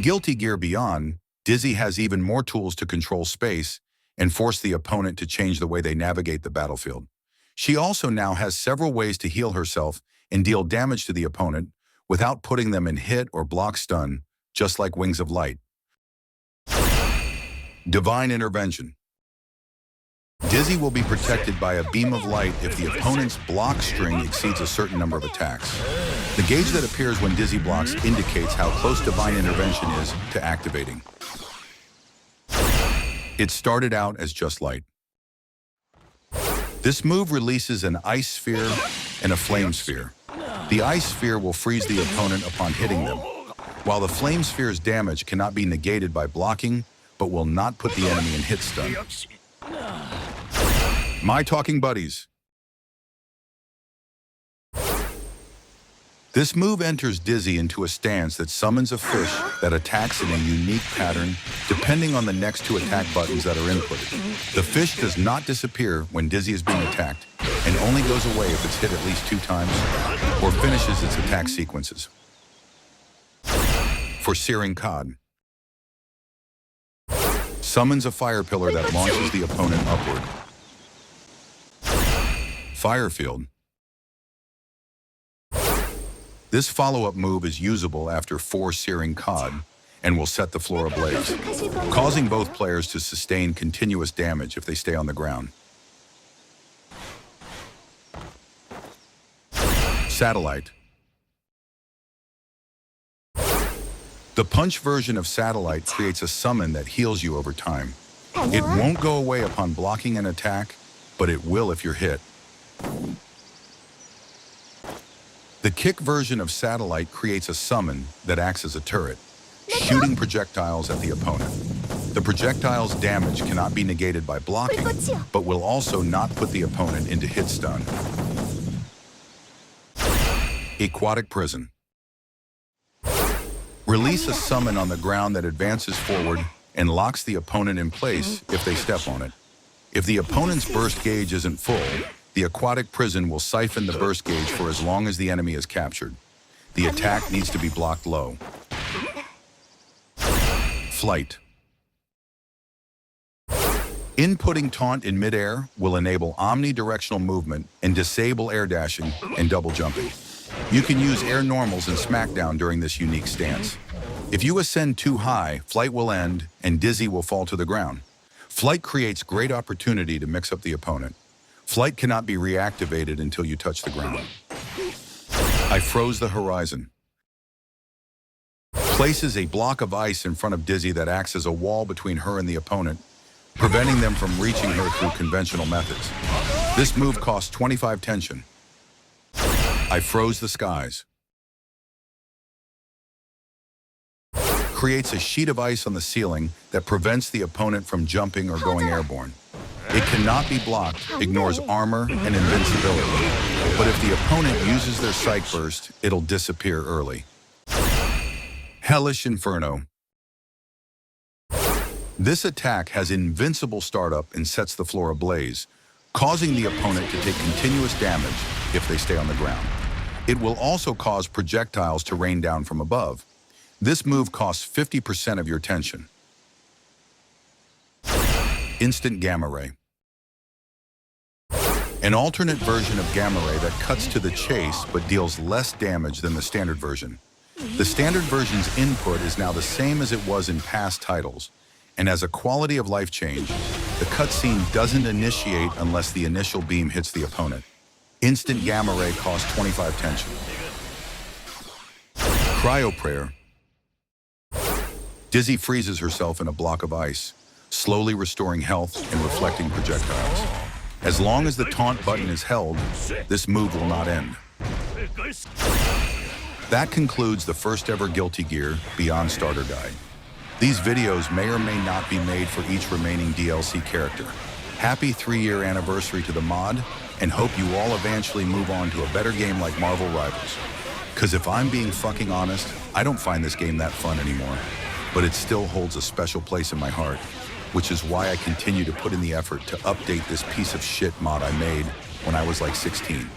Guilty Gear Beyond, Dizzy has even more tools to control space and force the opponent to change the way they navigate the battlefield. She also now has several ways to heal herself and deal damage to the opponent without putting them in hit or block stun, just like Wings of Light. Divine Intervention. Dizzy will be protected by a beam of light if the opponent's block string exceeds a certain number of attacks. The gauge that appears when Dizzy blocks indicates how close Divine Intervention is to activating. It started out as just light. This move releases an ice sphere and a flame sphere. The ice sphere will freeze the opponent upon hitting them, while the flame sphere's damage cannot be negated by blocking, but will not put the enemy in hit stun. My Talking Buddies. This move enters Dizzy into a stance that summons a fish that attacks in a unique pattern depending on the next two attack buttons that are inputted. The fish does not disappear when Dizzy is being attacked and only goes away if it's hit at least 2 times or finishes its attack sequences. For Searing Cod. Summons a fire pillar that launches the opponent upward. Firefield. This follow-up move is usable after 4 Searing Cod and will set the floor ablaze, causing both players to sustain continuous damage if they stay on the ground. Satellite. The punch version of Satellite creates a summon that heals you over time. It won't go away upon blocking an attack, but it will if you're hit. The kick version of Satellite creates a summon that acts as a turret, shooting projectiles at the opponent. The projectile's damage cannot be negated by blocking, but will also not put the opponent into hit stun. Equatic Prison. Release a summon on the ground that advances forward and locks the opponent in place if they step on it. If the opponent's burst gauge isn't full, the Aquatic Prison will siphon the burst gauge for as long as the enemy is captured. The attack needs to be blocked low. Flight. Inputting Taunt in midair will enable omnidirectional movement and disable air dashing and double jumping. You can use air normals and smackdown during this unique stance. If you ascend too high, Flight will end and Dizzy will fall to the ground. Flight creates great opportunity to mix up the opponent. Flight cannot be reactivated until you touch the ground. I Froze the Horizon. Places a block of ice in front of Dizzy that acts as a wall between her and the opponent, preventing them from reaching her through conventional methods. This move costs 25 tension. I Froze the Skies. Creates a sheet of ice on the ceiling that prevents the opponent from jumping or going airborne. It cannot be blocked, ignores armor and invincibility. But if the opponent uses their Psych Burst, it'll disappear early. Hellish Inferno. This attack has invincible startup and sets the floor ablaze, causing the opponent to take continuous damage if they stay on the ground. It will also cause projectiles to rain down from above. This move costs 50% of your tension. Instant Gamma Ray. An alternate version of Gamma Ray that cuts to the chase but deals less damage than the standard version. The standard version's input is now the same as it was in past titles, and as a quality of life change, the cutscene doesn't initiate unless the initial beam hits the opponent. Instant Gamma Ray costs 25 tension. Cryo Prayer. Dizzy freezes herself in a block of ice, slowly restoring health and reflecting projectiles. As long as the taunt button is held, this move will not end. That concludes the first ever Guilty Gear Beyond Starter Guide. These videos may or may not be made for each remaining DLC character. Happy 3-year anniversary to the mod, and hope you all eventually move on to a better game like Marvel Rivals. Cause if I'm being fucking honest, I don't find this game that fun anymore, but it still holds a special place in my heart, which is why I continue to put in the effort to update this piece of shit mod I made when I was like 16.